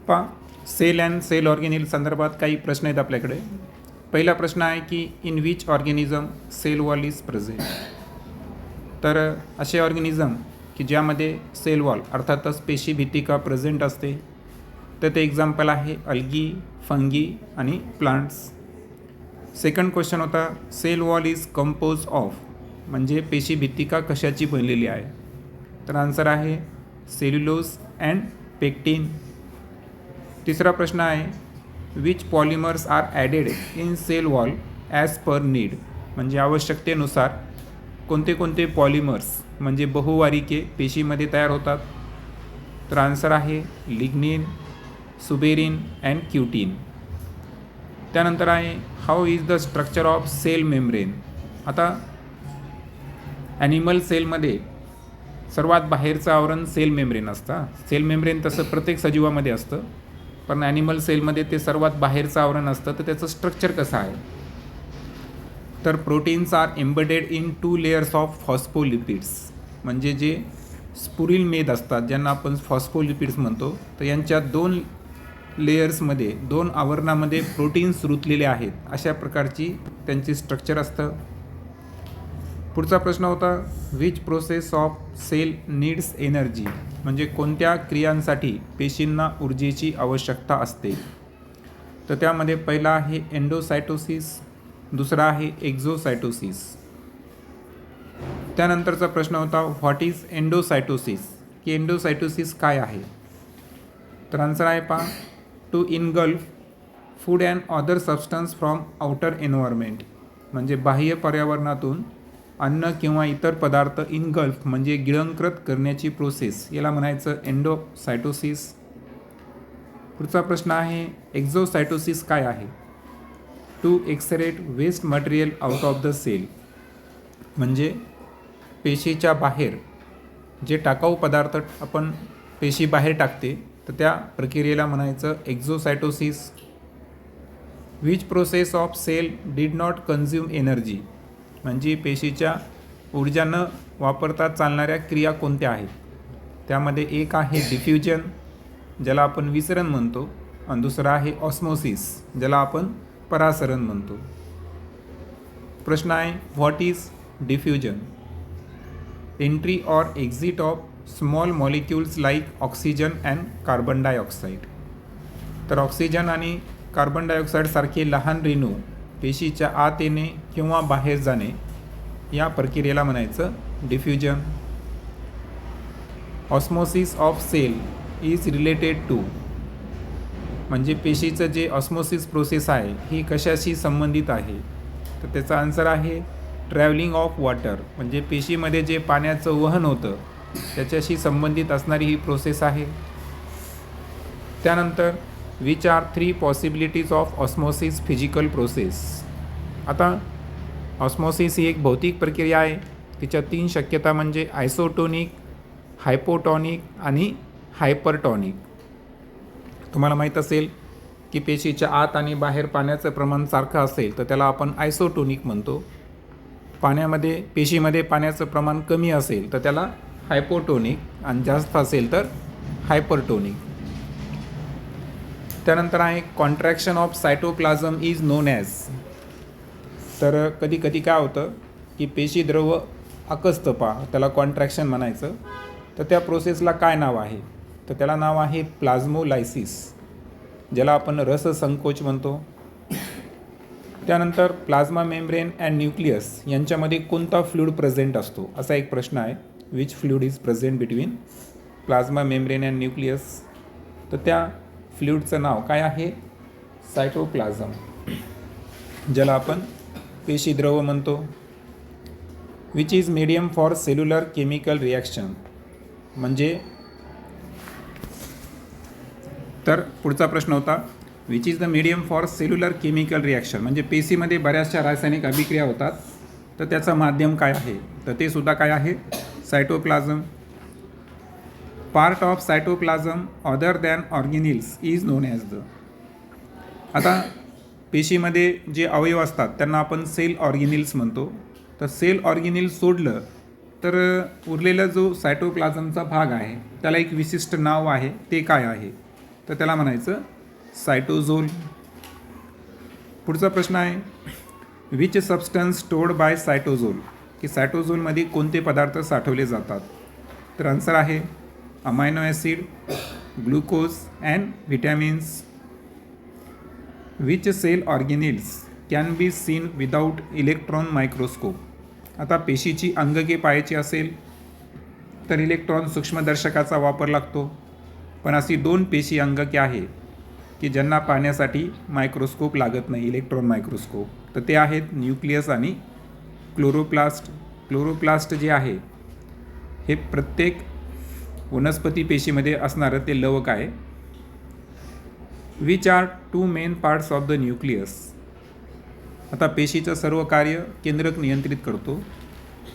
पहा, sale and sale organelle संदर्भात काही प्रश्न आहेत आपल्याकडे. पहिला प्रश्न आहे की in which organism cell wall is present. तर असे ऑर्गॅनिझम की ज्यामध्ये सेल वॉल अर्थातच पेशीभित्तिका प्रेझेंट असते, तर ते एक्झाम्पल आहे अल्गी, फंगी आणि प्लांट्स. सेकंड क्वेश्चन होता cell wall is compose of, म्हणजे पेशीभित्तिका कशाची बनलेली आहे. तर आन्सर आहे सेल्युलोज अँड पेक्टिन. तिसरा प्रश्न आहे which polymers are added in cell wall as per need, म्हणजे आवश्यकतेनुसार कोणते कोणते पॉलिमर्स म्हणजे बहुवारिके पेशीमध्ये तयार होतात. तर आन्सर आहे लिग्निन, सुबेरिन अँड क्युटीन. त्यानंतर आहे how is the structure of cell membrane. आता ॲनिमल सेलमध्ये सर्वात बाहेरचं आवरण सेल मेम्ब्रेन असतं. सेल मेम्ब्रेन तसं प्रत्येक सजीवामध्ये असतं, पण ॲनिमल सेलमध्ये ते सर्वात बाहेरचं आवरण असतं. तर त्याचं स्ट्रक्चर कसं आहे, तर proteins are embedded in 2 layers of phospholipids, म्हणजे जे स्पुरिल मेद असतात ज्यांना आपण फॉस्फोलिपिड्स म्हणतो, तर यांच्या 2 लेयर्समध्ये 2 आवरणामध्ये प्रोटीन्स रुतलेले आहेत. अशा प्रकारची त्यांची स्ट्रक्चर असतं. पुढचा प्रश्न होता which process of cell needs energy, म्हणजे कोणत्या क्रियांसाठी पेशींना ऊर्जेची आवश्यकता असते. तर त्यामध्ये पहिला आहे एंडोसायटोसिस, दुसरा आहे एक्झोसायटोसिस. त्यानंतरचा प्रश्न होता व्हॉट इज एंडोसायटोसिस, की एंडोसायटोसिस काय आहे. तर आन्सर आहे पहा to engulf food and other substance from outer environment, म्हणजे बाह्य पर्यावरणातून अन्न किंवा इतर पदार्थ इनगल्फ म्हणजे गिळंकृत करण्याची प्रोसेस, याला म्हणायचं एंडोसायटोसिस. पुढचा प्रश्न आहे एक्झोसायटोसिस काय आहे. To excrete waste material out of the cell, म्हणजे पेशीच्या बाहेर जे टाकाऊ पदार्थ आपण पेशी बाहेर टाकते, तर त्या प्रक्रियेला म्हणायचं exocytosis. Which process of cell did not consume energy, म्हणजे पेशीच्या ऊर्जा न वापरता चालणाऱ्या क्रिया कोणत्या आहेत. त्यामध्ये एक आहे डिफ्युजन, ज्याला आपण विसरण म्हणतो, आणि दुसरा आहे ऑस्मोसिस, ज्याला आपण परासरण म्हणतो. प्रश्न आहे what is diffusion. Entry or exit of small molecules like oxygen and carbon dioxide. तर ऑक्सिजन आणि कार्बन डायऑक्साईड सारखे लहान रेणू पेशीच्या आत येणे किंवा बाहेर जाणे, या प्रक्रियेला म्हणायचं diffusion. Osmosis of cell is related to, म्हणजे पेशीचं जे ऑस्मोसिस प्रोसेस आहे ही कशाशी संबंधित आहे. तर त्याचा आन्सर आहे ट्रॅव्हलिंग ऑफ वॉटर, म्हणजे पेशीमध्ये जे पाण्याचं वहन होतं त्याच्याशी संबंधित असणारी ही प्रोसेस आहे. त्यानंतर which are 3 possibilities of osmosis physical process. आता ऑस्मोसिस ही एक भौतिक प्रक्रिया आहे. तिच्या 3 शक्यता म्हणजे आयसोटोनिक, हायपोटॉनिक आणि हायपरटॉनिक. तुम्हाला माहीत असेल की पेशीच्या आत आणि बाहेर पाण्याचं प्रमाण सारखं असेल तर त्याला आपण आयसोटोनिक म्हणतो. पाण्यामध्ये पेशीमध्ये पाण्याचं प्रमाण कमी असेल तर त्याला हायपोटोनिक, आणि जास्त असेल तर हायपरटोनिक. त्यानंतर आहे contraction of cytoplasm is non as. तर कधी कधी काय होतं की पेशी द्रव आकसतं, त्याला कॉन्ट्रॅक्शन म्हणायचं. तर त्या प्रोसेसला काय नाव आहे, तर त्याला नाव आहे प्लाझ्मोलायसिस, ज्याला आपण रससंकोच म्हणतो. त्यानंतर प्लाझ्मा मेम्ब्रेन अँड न्यूक्लियस यांच्यामध्ये कोणता फ्लुइड प्रेझेंट असतो, असा एक प्रश्न आहे. Which fluid is present between plasma membrane and nucleus. तर त्या फ्लुइडचं नाव काय आहे, सायटोप्लाझम, ज्याला आपण पेशीद्रव म्हणतो. Which is medium for cellular chemical reaction, म्हणजे तर पुढचा प्रश्न होता which is the medium for cellular chemical reaction, म्हणजे पेशीमध्ये बऱ्याचशा रासायनिक अभिक्रिया होतात, तर त्याचं माध्यम काय आहे, तर ते सुद्धा काय आहे cytoplasm. Part of cytoplasm other than organelles is non as the. आता पेशीमध्ये जे अवयव असतात त्यांना आपण सेल ऑर्गेनिल्स म्हणतो. तर सेल ऑर्गेनिल सोडलं तर उरलेला जो सायटोप्लाझमचा भाग आहे त्याला एक विशिष्ट नाव आहे, ते काय आहे, तर त्याला म्हणायचं सायटोझोल. पुढचा प्रश्न आहे which substance stored by cytosol, की सायटोझोलमध्ये कोणते पदार्थ साठवले जातात. तर आन्सर आहे amino acid, glucose and vitamins. Which cell organelles can be seen without electron microscope. आता पेशीची अंगके पाहायची असेल तर इलेक्ट्रॉन सूक्ष्मदर्शकाचा वापर लागतो, पण अशी 2 पेशी अंगके आहे की ज्यांना पाहण्यासाठी मायक्रोस्कोप लागत नाही, इलेक्ट्रॉन मायक्रोस्कोप. तर ते आहेत न्यूक्लियस आणि क्लोरोप्लास्ट. क्लोरोप्लास्ट जे आहे हे प्रत्येक वनस्पती पेशीमध्ये असणारं ते लवक आहे. Which are 2 main parts of the nucleus. आता पेशीचं सर्व कार्य केंद्रक नियंत्रित करतो.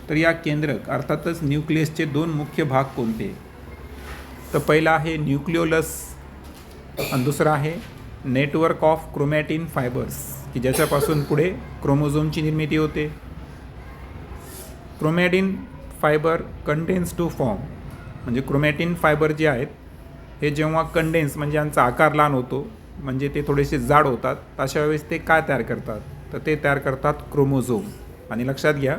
तर या केंद्रक अर्थातच न्यूक्लियसचे 2 मुख्य भाग कोणते. तर पहिला आहे न्यूक्लिओलस आणि दुसरा आहे नेटवर्क ऑफ क्रोमॅटिन फायबर्स, की ज्याच्यापासून पुढे क्रोमोझोमची निर्मिती होते. Chromatin fibre condense to form, म्हणजे क्रोमॅटिन फायबर जे आहेत हे जेव्हा कंडेन्स म्हणजे यांचा आकार लहान होतो, म्हणजे ते थोडेसे जाड होतात, अशा वेळेस ते काय तयार करतात, तर ते तयार करतात क्रोमोझोम. आणि लक्षात घ्या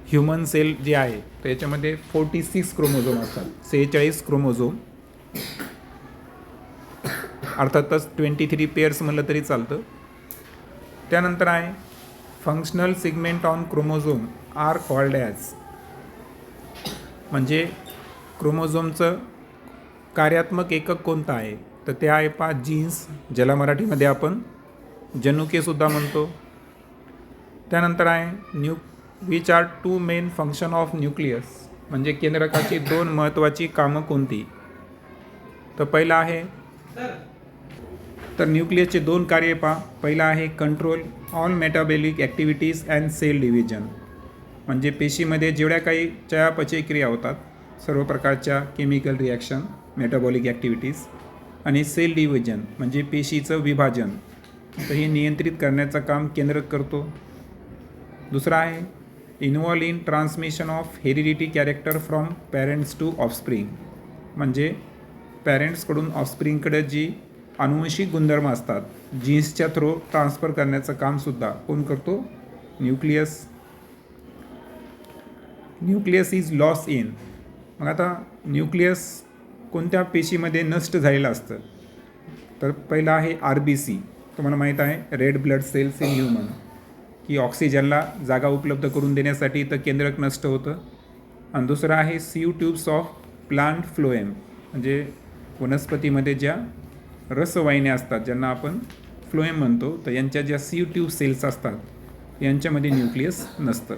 ह्युमन सेल जे आहे तर याच्यामध्ये 46 क्रोमोझोम असतात, 46 क्रोमोझोम. अर्थातच 23 पेअर्स म्हणलं तरी चालतं. त्यानंतर आहे functional segment on chromosome are called as, म्हणजे क्रोमोझोमचं कार्यात्मक एकक कोणतं आहे, तर ते आहे जीन्स, ज्याला मराठीमध्ये आपण जनुकेसुद्धा म्हणतो. त्यानंतर आहे which are 2 main function of nucleus, म्हणजे केंद्रकाची 2 महत्त्वाची कामं कोणती. तर पहिलं आहे तर न्यूक्लियसचे 2 कार्य पहिलं आहे control all metabolic activities and cell division, म्हणजे पेशीमध्ये जेवढ्या काही चयापचय क्रिया होतात, सर्व प्रकारच्या केमिकल रिॲक्शन, मेटाबॉलिक ॲक्टिव्हिटीज, आणि सेल डिव्हिजन म्हणजे पेशीचं विभाजन, तर हे नियंत्रित करण्याचं काम केंद्रक करतो. दुसरा आहे involve in transmission of heredity character from parents to offspring, म्हणजे पॅरेंट्सकडून ऑफस्प्रिंगकडे जी अनुवंशिक गुणधर्म असतात जीन्सच्या थ्रू ट्रान्सफर करण्याचं कामसुद्धा कोण करतो, nucleus. Nucleus is loss in, मग आता न्यूक्लियस कोणत्या पेशीमध्ये नष्ट झालेलं असतं. तर पहिला आहे RBC, तुम्हाला माहीत आहे red blood cells in human, की ऑक्सिजनला जागा उपलब्ध करून देण्यासाठी तर केंद्रक नष्ट होतं. आणि दुसरं आहे sieve tubes of plant phloem, म्हणजे वनस्पतीमध्ये ज्या रसवाहिन्या असतात ज्यांना आपण फ्लोएम म्हणतो, तर यांच्या ज्या सीव ट्यूब सेल्स असतात यांच्यामध्ये न्यूक्लियस नसतं.